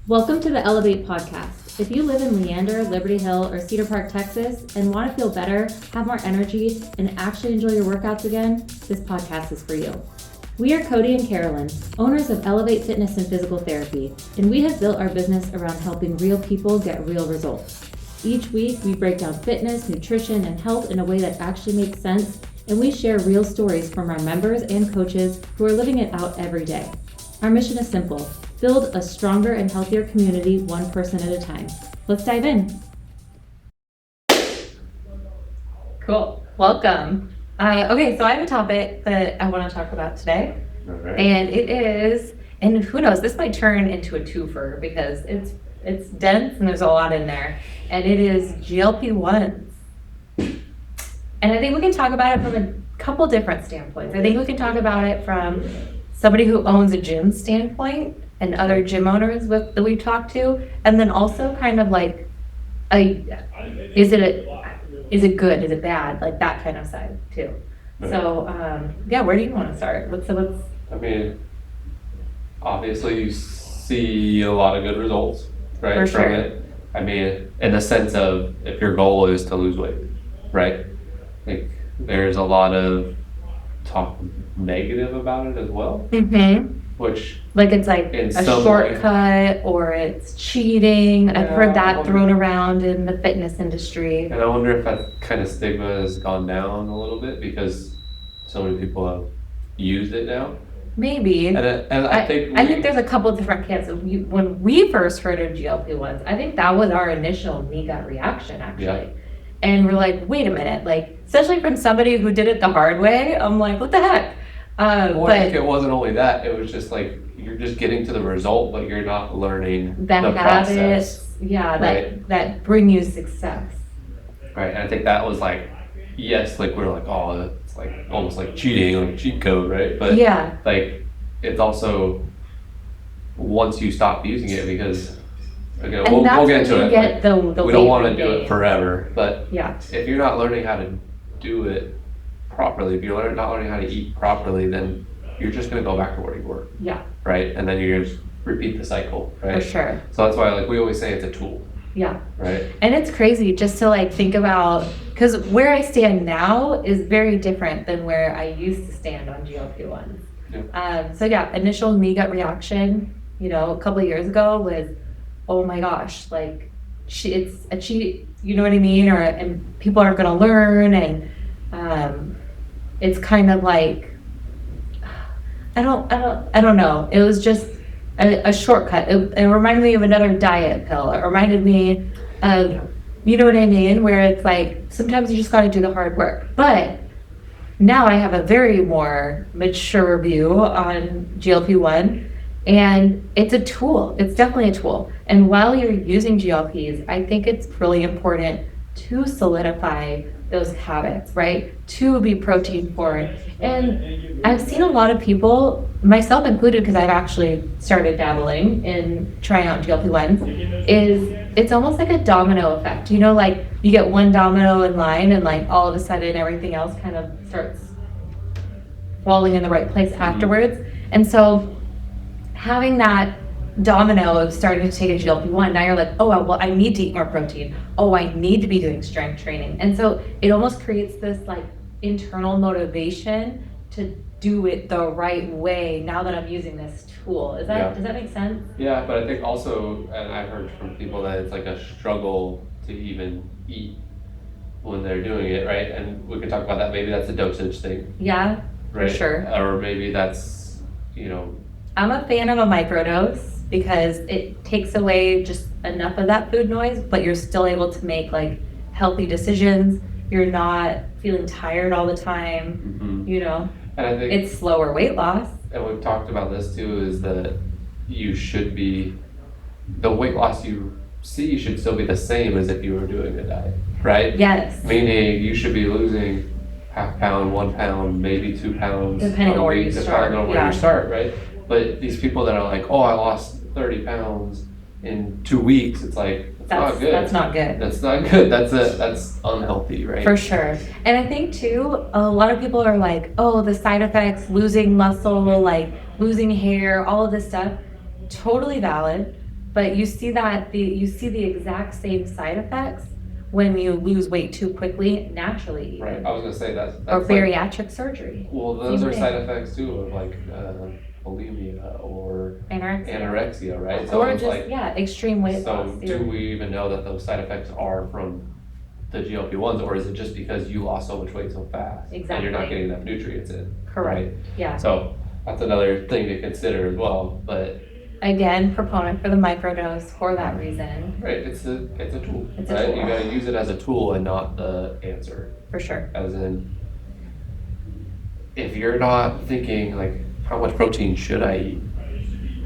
Welcome to the Elevate podcast. If you live in Leander, Liberty Hill, or Cedar Park, Texas, and want to feel better, have more energy, and actually enjoy your workouts again, this podcast is for you. We are Cody and Carolyn, owners of Elevate Fitness and Physical Therapy, and we have built our business around helping real people get real results. Each week, we break down fitness, nutrition, and health in a way that actually makes sense, and we share real stories from our members and coaches who are living it out every day. Our mission is simple: build a stronger and healthier community, one person at a time. Let's dive in. Cool. Welcome. Okay, so I have a topic that I want to talk about today. All right. And it is, and who knows, this might turn into a twofer because it's dense and there's a lot in there. And it is GLP-1s. And I think we can talk about it from a couple different standpoints. I think we can talk about it from somebody who owns a gym standpoint and other gym owners that we talk to, and then also kind of like, is it good? Is it bad? Like that kind of side too. Right. So where do you want to start? I mean, obviously you see a lot of good results, right, For from sure. it. I mean, in the sense of if your goal is to lose weight, right? Like there's a lot of talk negative about it as well, Mm-hmm. which Like it's like in a some shortcut or it's cheating. I've Yeah, heard that thrown around in the fitness industry. and I wonder if that kind of stigma has gone down a little bit because so many people have used it now. Maybe. And I think I think there's a couple of different camps. When we first heard of GLP-1s, I think that was our initial knee gut reaction, actually. Yeah. And we're like, wait a minute, like, especially from somebody who did it the hard way, I'm like, what the heck? Well, I But think it wasn't only that, it was just like you're just getting to the result, but you're not learning the the process. habits, yeah, right? that bring you success. Right. And I think that was like, yes, like we're like, oh, it's like almost like cheating, like a cheat code, right? But Yeah, like it's also once you stop using it, because again, and we'll that's get when into you it. get Like, the we weight don't want to do regain. it forever, but Yeah, if you're not learning how to do it properly, if you're not learning how to eat properly, then you're just going to go back to where you were, yeah, right? And then you're just repeat the cycle, for right? sure. So that's why like we always say it's a tool, Yeah. right? And it's crazy just to like think about, because where I stand now is very different than where I used to stand on GLP-1s. So initial knee gut reaction, a couple of years ago was, oh my gosh, like it's a cheat, you know what I mean? And people aren't going to learn, and it's kind of like, I don't know. It was just a shortcut. It reminded me of another diet pill. It reminded me of, you know what I mean? Where it's like, sometimes you just got to do the hard work. But now I have a very more mature view on GLP-1, and it's a tool. It's definitely a tool. And while you're using GLPs, I think it's really important to solidify those habits, right? To be protein forward. And I've seen a lot of people, myself included, because I've actually started dabbling in trying out GLP-1s, it's almost like a domino effect. Like you get one domino in line and like all of a sudden everything else kind of starts falling in the right place afterwards. And so having that domino of starting to take a GLP-1, now you're like, oh, well, I need to eat more protein. Oh, I need to be doing strength training. And so it almost creates this like internal motivation to do it the right way now that I'm using this tool. Does that make sense? Yeah, but I think also, and I've heard from people that it's like a struggle to even eat when they're doing it, right? And we can talk about that. Maybe that's a dosage thing, Yeah, right? for sure. Or maybe that's, I'm a fan of a microdose because it takes away just enough of that food noise, but you're still able to make like healthy decisions. You're not feeling tired all the time, And I think, It's slower weight loss. and we've talked about this too, is that the weight loss you see should still be the same as if you were doing a diet, right? Yes. Meaning you should be losing half pound, 1 pound, maybe 2 pounds. Depending a on where week, you start, Depending on where yeah. you start, right? But these people that are like, oh, I lost 30 pounds in 2 weeks, it's like, it's not good. That's not good. That's not good. That's unhealthy, right? For sure. And I think too, a lot of people are like, oh, the side effects, losing muscle, like losing hair, all of this stuff, totally valid. but you see the exact same side effects when you lose weight too quickly, naturally. Right. I was gonna say that's Or like, bariatric surgery. well, those Same are thing. side effects too of like bulimia or anorexia, right? So Or it's just, like, extreme weight so loss. do we even know that those side effects are from the GLP-1s, or is it just because you lost so much weight so fast? And you're not Exactly. getting enough nutrients in. Correct. Right? Yeah. So that's another thing to consider as well. But Again, proponent for the microdose for that reason. right, it's a tool. It's a right? tool. You gotta use it as a tool and not the answer. For sure. As in, if you're not thinking like, how much protein should I eat?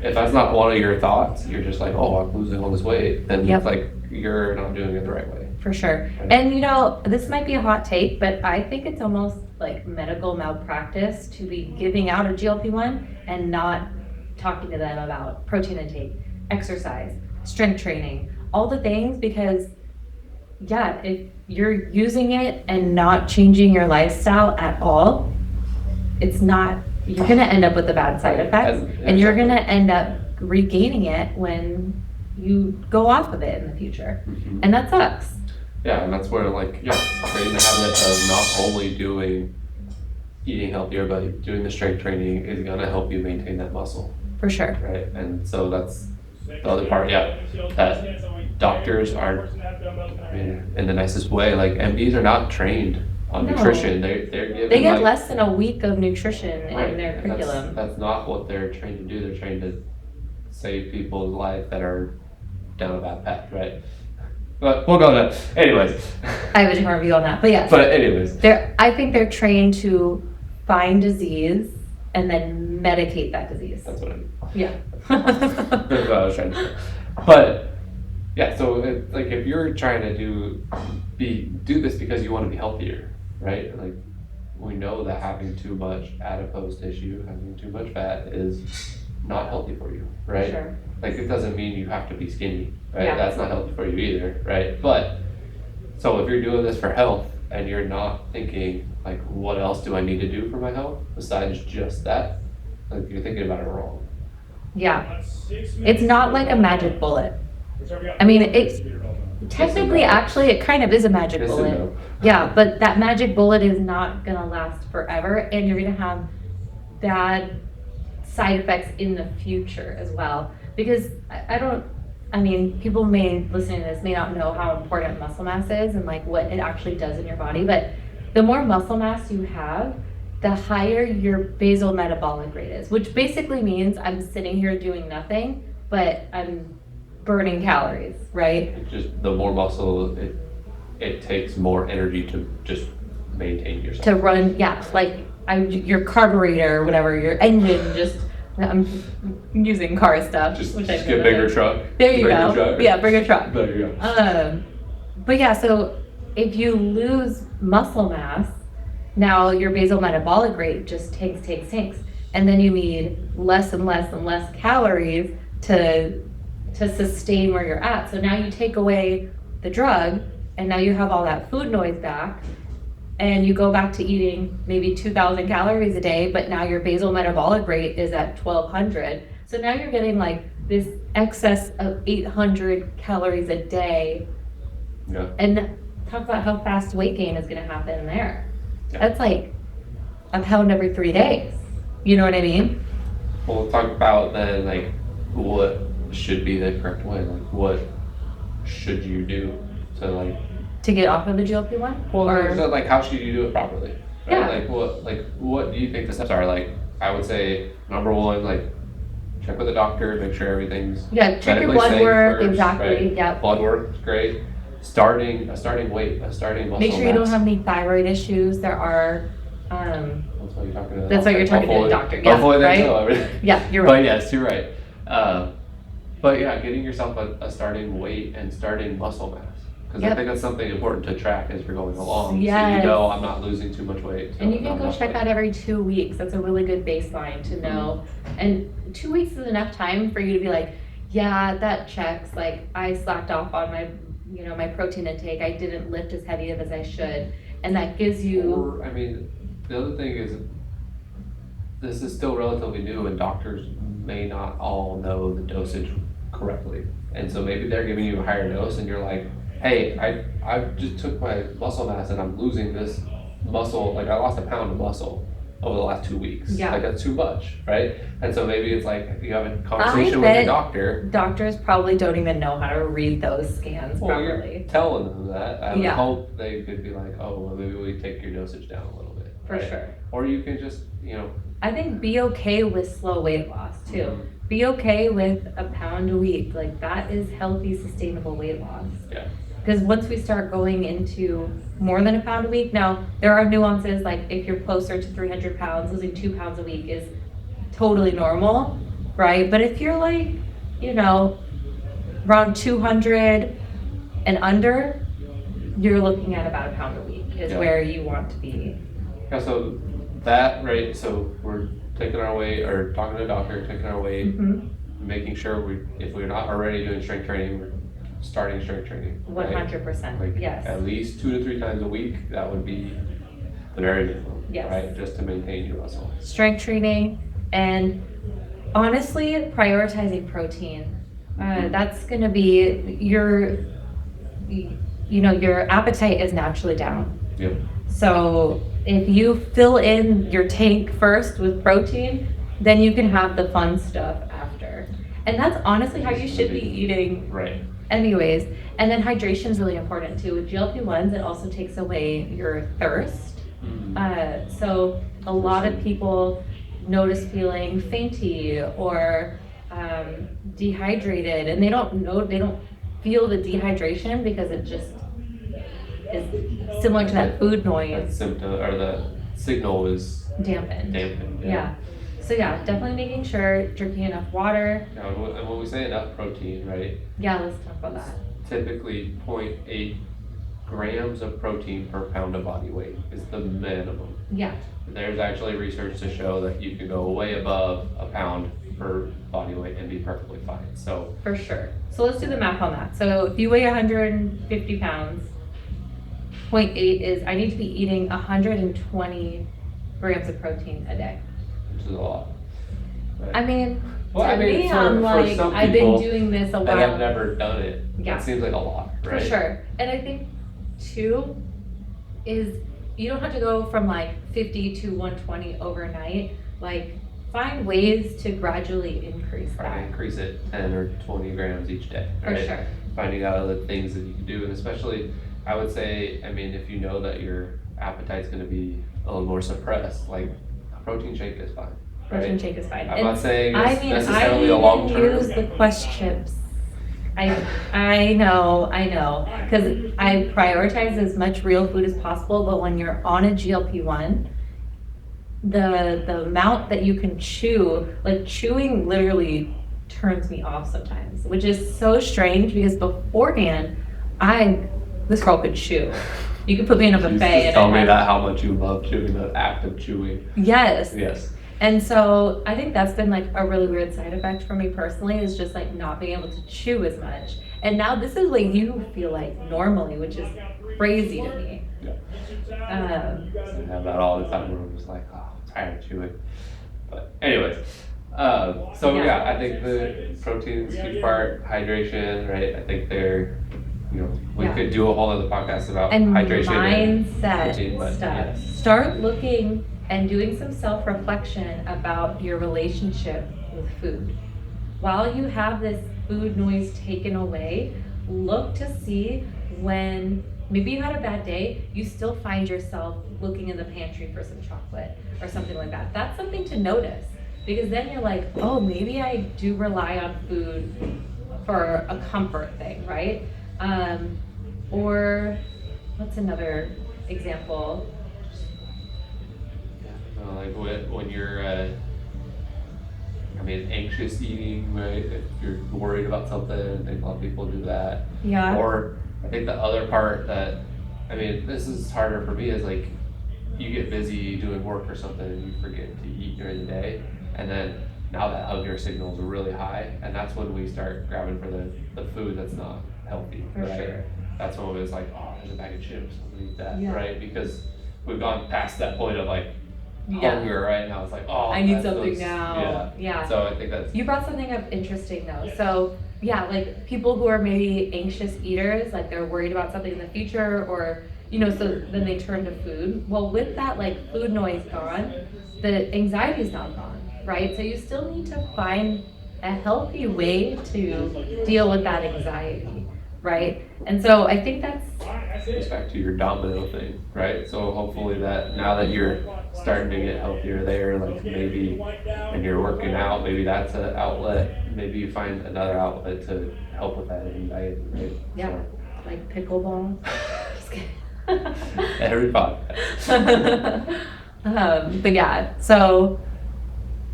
If that's not one of your thoughts, you're just like, oh, I'm losing all this weight, then Yep. it's like you're not doing it the right way. For sure. Right. And this might be a hot take, but I think it's almost like medical malpractice to be giving out a GLP-1 and not talking to them about protein intake, exercise, strength training, all the things, because if you're using it and not changing your lifestyle at all, you're gonna end up with the bad side effects, and you're gonna end up regaining it when you go off of it in the future. Mm-hmm. And that sucks. Yeah, and that's where creating the habit of not only eating healthier, but doing the strength training is gonna help you maintain that muscle. For sure. Right, and so that's the other part, that doctors are, I mean, in the nicest way, like MDs are not trained on No. nutrition. They're given They get like, less than a week of nutrition right, in their and curriculum. That's not what they're trained to do. They're trained to save people's life that are down a bad path, right? But we'll go to that. Anyways. I have a different view on that, but yes. But anyways. I think they're trained to find disease and then medicate that disease. That's what I mean. Yeah. That's what I was trying to say. But yeah, so it's like if you're trying to do this because you want to be healthier, right? Like we know that having too much adipose tissue, having too much fat is not healthy for you, right? Sure. Like it doesn't mean you have to be skinny, right? Yeah. That's not healthy for you either, right? But so if you're doing this for health and you're not thinking like, what else do I need to do for my health besides just that? Like you're thinking about it wrong. Yeah. It's not like a magic bullet. I mean, it's technically, actually, it kind of is a magic Yes and bullet. no. Yeah, but that magic bullet is not gonna last forever, and you're gonna have bad side effects in the future as well. Because people listening to this may not know how important muscle mass is and like what it actually does in your body, but the more muscle mass you have, the higher your basal metabolic rate is, which basically means I'm sitting here doing nothing, but I'm burning calories, right? It just the more muscle, it takes more energy to just maintain yourself. To run, your carburetor or whatever, your engine, I'm using car stuff. Just which get I a bigger truck. There you Bigger go. truck. Yeah, bring a truck. There you go. But yeah, so if you lose muscle mass, now your basal metabolic rate just tanks, and then you need less and less and less calories to sustain where you're at. So now you take away the drug, and now you have all that food noise back, and you go back to eating maybe 2,000 calories a day, but now your basal metabolic rate is at 1,200. So now you're getting like this excess of 800 calories a day. Yeah. And talk about how fast weight gain is going to happen there. Yeah. That's like a pound every 3 days. You know what I mean? We'll talk about then like what should be the correct way. Like what should you do to get off of the GLP-1? So like how should you do it properly? Right? Yeah. What do you think the steps are? Like I would say number one, like check with the doctor, make sure everything's check your medically blood safe work, first, exactly. Right? Yep. Blood work is great. Starting weight, starting muscle Make sure you don't mass. have any thyroid issues. There are. That's why you're talking to. That's why you're talking to the doctor. Yeah, Hopefully they right? know everything. Yeah, you're right. But yes, you're right. But yeah, getting yourself a starting weight and starting muscle mass. Because I think that's something important to track as you're going along. Yes. So you know I'm not losing too much weight. And you can go check that every 2 weeks. That's a really good baseline to know. And 2 weeks is enough time for you to be like, yeah, that checks. Like I slacked off on my protein intake. I didn't lift as heavy as I should. And that gives you. The other thing is, this is still relatively new and doctors may not all know the dosage correctly. And so maybe they're giving you a higher dose and you're like, hey, I just took my muscle mass and I'm losing this muscle, like I lost a pound of muscle over the last 2 weeks. Yeah. Like that's too much, right? And so maybe it's like you have a conversation with your doctor. Doctors probably don't even know how to read those scans properly. You're telling them that. I would Yeah. hope they could be like, oh, well, maybe we take your dosage down a little bit. For right? sure. Or you can just, I think be okay with slow weight loss too. Be okay with a pound a week. Like that is healthy, sustainable weight loss. Yeah. Because once we start going into more than a pound a week, now there are nuances, like if you're closer to 300 pounds, losing 2 pounds a week is totally normal, right? But if you're like, around 200 and under, you're looking at about a pound a week is where you want to be. Yeah, so that, right, so we're taking our weight, or talking to a doctor, taking our weight, making sure if we're not already doing strength training, we're starting strength training. 100%, like yes. At least 2 to 3 times a week, that would be the very minimum, Yes. right? Just to maintain your muscle. Strength training, and honestly, prioritizing protein. That's going to be your appetite is naturally down. Yep. So if you fill in your tank first with protein, then you can have the fun stuff after. And that's honestly how you should be eating. Right. Anyways, and then hydration is really important too. With GLP-1s, it also takes away your thirst. So a lot of people notice feeling fainty or dehydrated, and they don't feel the dehydration because it just is similar to that food noise. That symptom or the signal is dampened. Yeah. So yeah, definitely making sure drinking enough water. Now, and when we say enough protein, right? Yeah, let's talk about that. Typically 0.8 grams of protein per pound of body weight is the minimum. Yeah. There's actually research to show that you can go way above a pound per body weight and be perfectly fine. So for sure. So let's do the math on that. So if you weigh 150 pounds, 0.8 is I need to be eating 120 grams of protein a day. Which is a lot. Right? I mean, me, I'm like, some I've been doing this a while. And I've never done it. Yeah. It seems like a lot, right? For sure. And I think, too, is you don't have to go from like 50 to 120 overnight. Like, find ways to gradually increase that. Right, increase it 10 or 20 grams each day. For right? sure. Finding out other things that you can do, and especially, I would say, if you know that your appetite's going to be a little more suppressed, like a protein shake is fine. Protein right? shake is fine. I'm not saying it's necessarily a long term. I use the Quest chips. I know, because I prioritize as much real food as possible, but when you're on a GLP-1, the amount that you can chew, like chewing literally turns me off sometimes, which is so strange because beforehand, this girl could chew. You could put me in a buffet. Just tell me that how much you love chewing, the act of chewing. Yes. Yes. And so I think that's been like a really weird side effect for me personally, is just like not being able to chew as much. And now this is what you feel like normally, which is crazy to me. Yeah. I have that all the time where I'm just like, oh, I'm tired of chewing. But anyways, I think the protein's a huge part, hydration, right? I think we could do a whole other podcast about hydration mindset and protein, but stuff. Yes. Start looking and doing some self-reflection about your relationship with food. While you have this food noise taken away, look to see when maybe you had a bad day, you still find yourself looking in the pantry for some chocolate or something like that. That's something to notice, because then you're like, oh, maybe I do rely on food for a comfort thing, right? Or what's another example? Like when you're, anxious eating, right? If you're worried about something, I think a lot of people do that. Yeah. Or I think the other part that, this is harder for me, is like you get busy doing work or something and you forget to eat during the day, and then now that hunger signal is really high, and that's when we start grabbing for the food that's not healthy. For right? sure. That's when it's like, oh, there's a bag of chips, I'm gonna eat that, Yeah. right? Because we've gone past that point of like Yeah. hunger, right? Now it's like, oh, I need something now. Yeah. So I think that's You brought something up interesting though. So yeah, like people who are maybe anxious eaters, like they're worried about something in the future, or so then they turn to food. Well, with that like food noise gone, the anxiety is not gone, right? So you still need to find a healthy way to deal with that anxiety, right? And so I think that's It's back to your domino thing, right? So hopefully that now that you're starting to get healthier there, like maybe when you're working out, maybe that's an outlet. Maybe you find another outlet to help with that anxiety, right? yeah, like pickleball. Just kidding. Every podcast. But yeah, so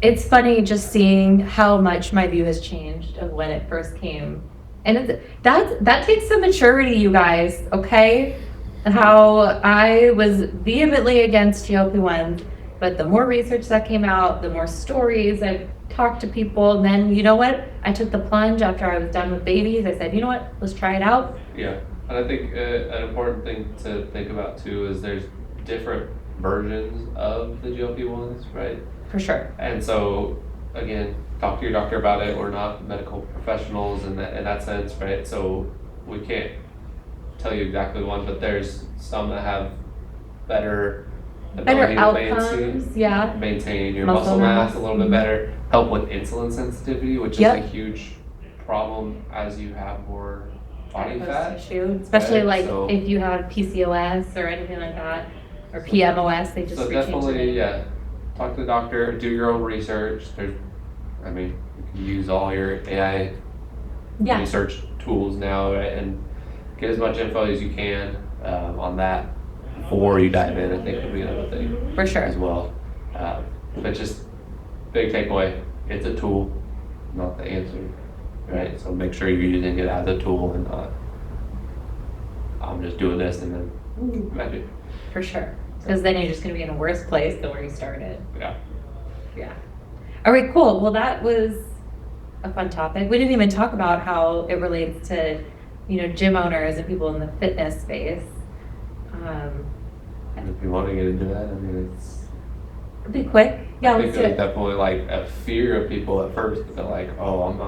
it's funny just seeing how much my view has changed of when it first came. And that takes some maturity, you guys, okay? How I was vehemently against GLP-1s, but the more research that came out, the more stories I've talked to people, and then you know what? I took the plunge after I was done with babies. I said, you know what? Let's try it out. Yeah, and I think an important thing to think about too is there's different versions of the GLP-1s, right? For sure. And so, again, talk to your doctor about it. We're not medical professionals in that sense, right? So we can't tell you exactly one, but there's some that have better ability to outcomes, yeah. maintain your muscle mass a little bit better, help with insulin sensitivity, which is a huge problem as you have more body fat. Tissue, especially right? like if you have PCOS or anything like that, or PMOS, they just definitely, talk to the doctor, do your own research. You can use all your AI research tools now, right? And get as much info as you can on that before you dive in. I think would be another thing for sure as well. But just big takeaway: it's a tool, not the answer, right? So make sure you're using it as a tool and not I'm just doing this and then magic. For sure. Because then you're just going to be in a worse place than where you started. Yeah. All right, cool. Well, that was a fun topic. We didn't even talk about how it relates to, gym owners and people in the fitness space. If you want to get into that, it'd be quick. Yeah, I think there's definitely like a fear of people at first. They're like, oh, I'm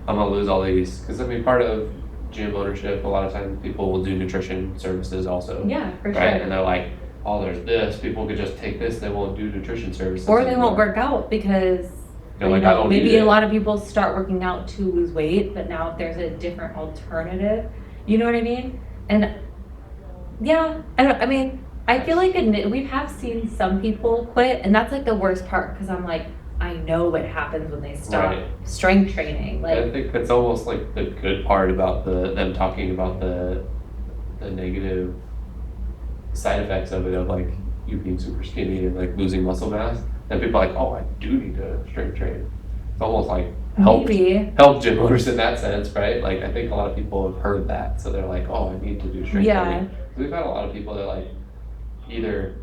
gonna lose all these. Because part of gym ownership, a lot of times people will do nutrition services also. Yeah, for sure. Right, and they're like, oh, there's this. People could just take this. They won't do nutrition services. Or they won't work out because maybe a lot of people start working out to lose weight, but now if there's a different alternative, you know what I mean? And yeah, I feel like we have seen some people quit, and that's like the worst part because I'm like, I know what happens when they stop strength training. Like, I think that's almost like the good part about them talking about the negative side effects of it, of like you being super skinny and like losing muscle mass. And people are like, oh, I do need to strength train. It's almost like help gym owners in that sense, right? Like I think a lot of people have heard that, so they're like, oh, I need to do strength training. We've had a lot of people that like either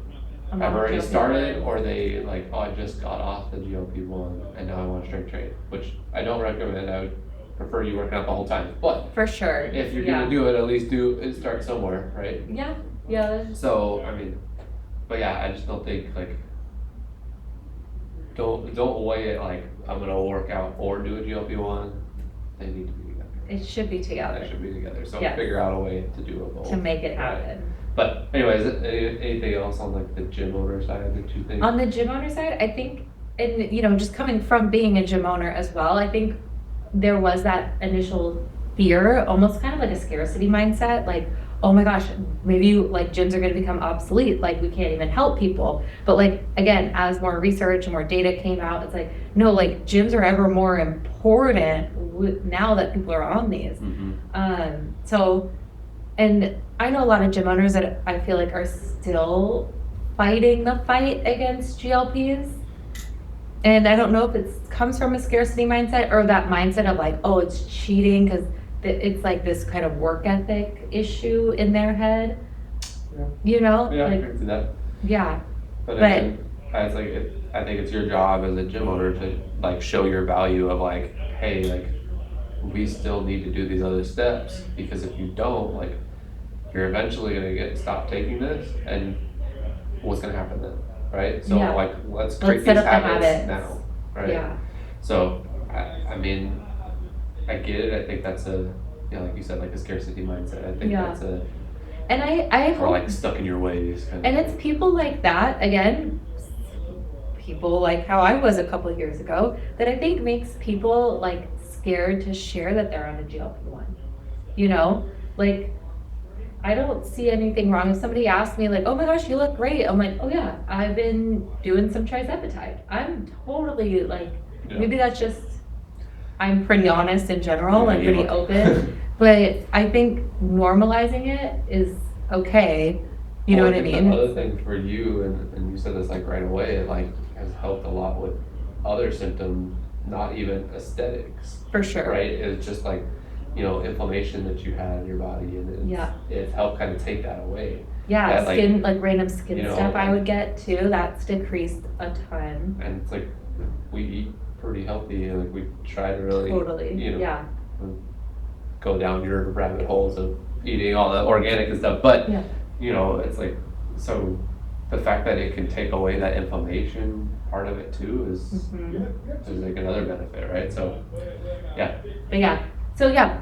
have already started or they like, oh, I just got off the GLP-1 and now I want to strength train, which I don't recommend. I would prefer you working out the whole time, but for sure, if you're gonna do it, at least start somewhere, right? Yeah. So but yeah, I just don't think like don't weigh it like I'm gonna work out or do a GLP-1. They need to be together. It should be together. They should be together. So figure out a way to do it both. To make it happen. Right. But anyways, anything else on like the gym owner side that you think? On the gym owner side, I think, and just coming from being a gym owner as well, I think there was that initial fear, almost kind of like a scarcity mindset, like, oh my gosh, maybe like gyms are going to become obsolete, like we can't even help people. But like, again, as more research and more data came out, it's like, no, like gyms are ever more important now that people are on these. So, and I know a lot of gym owners that I feel like are still fighting the fight against GLPs. And I don't know if it comes from a scarcity mindset or that mindset of like, oh, it's cheating because it's like this kind of work ethic issue in their head. Yeah, like, I can see that. Yeah. But I think it's your job as a gym owner to like show your value of like, hey, like we still need to do these other steps, because if you don't, like you're eventually gonna stop taking this, and what's gonna happen then, right? So like let's create these habits now, right? Yeah. So I get it. I think that's a, like you said, like a scarcity mindset. I think that's a, and I or hope, like stuck in your ways. And it's people like that, again, people like how I was a couple of years ago, that I think makes people like scared to share that they're on a GLP-1. You know, like, I don't see anything wrong if somebody asks me like, oh my gosh, you look great. I'm like, oh yeah, I've been doing some trizepatide. I'm totally like, maybe that's just, I'm pretty honest in general, like pretty open. But I think normalizing it is okay. You know what I mean? The other thing for you, and you said this like right away, it like has helped a lot with other symptoms, not even aesthetics. For sure. Right? It's just like, inflammation that you had in your body, and it's helped kind of take that away. Yeah, that, skin, like random skin stuff I would get too, that's decreased a ton. And it's like, we eat pretty healthy, and like we try to really, go down your rabbit holes of eating all the organic and stuff, but it's like, so the fact that it can take away that inflammation part of it too is like another benefit, right? So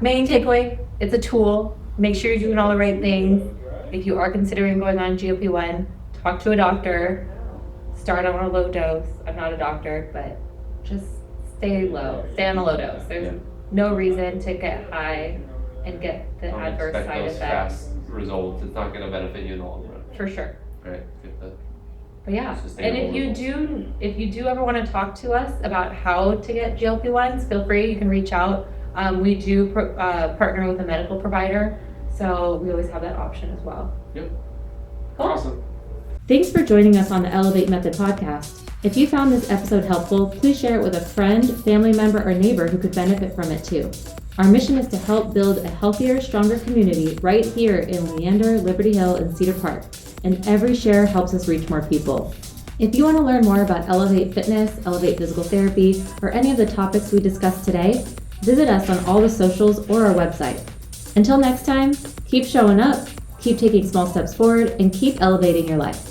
main takeaway, it's a tool. Make sure you're doing all the right things. If you are considering going on GLP-1, talk to a doctor. Start on a low dose. I'm not a doctor, but just stay low. Stay on a low dose. There's no reason to get high and get the adverse side effects. Fast results. It's not going to benefit you in the long run. For sure. Right. But and if you do ever want to talk to us about how to get GLP-1s, feel free. You can reach out. We do partner with a medical provider, so we always have that option as well. Yep. Cool. Awesome. Thanks for joining us on the Elevate Method podcast. If you found this episode helpful, please share it with a friend, family member, or neighbor who could benefit from it too. Our mission is to help build a healthier, stronger community right here in Leander, Liberty Hill, and Cedar Park, and every share helps us reach more people. If you want to learn more about Elevate Fitness, Elevate Physical Therapy, or any of the topics we discussed today, visit us on all the socials or our website. Until next time, keep showing up, keep taking small steps forward, and keep elevating your life.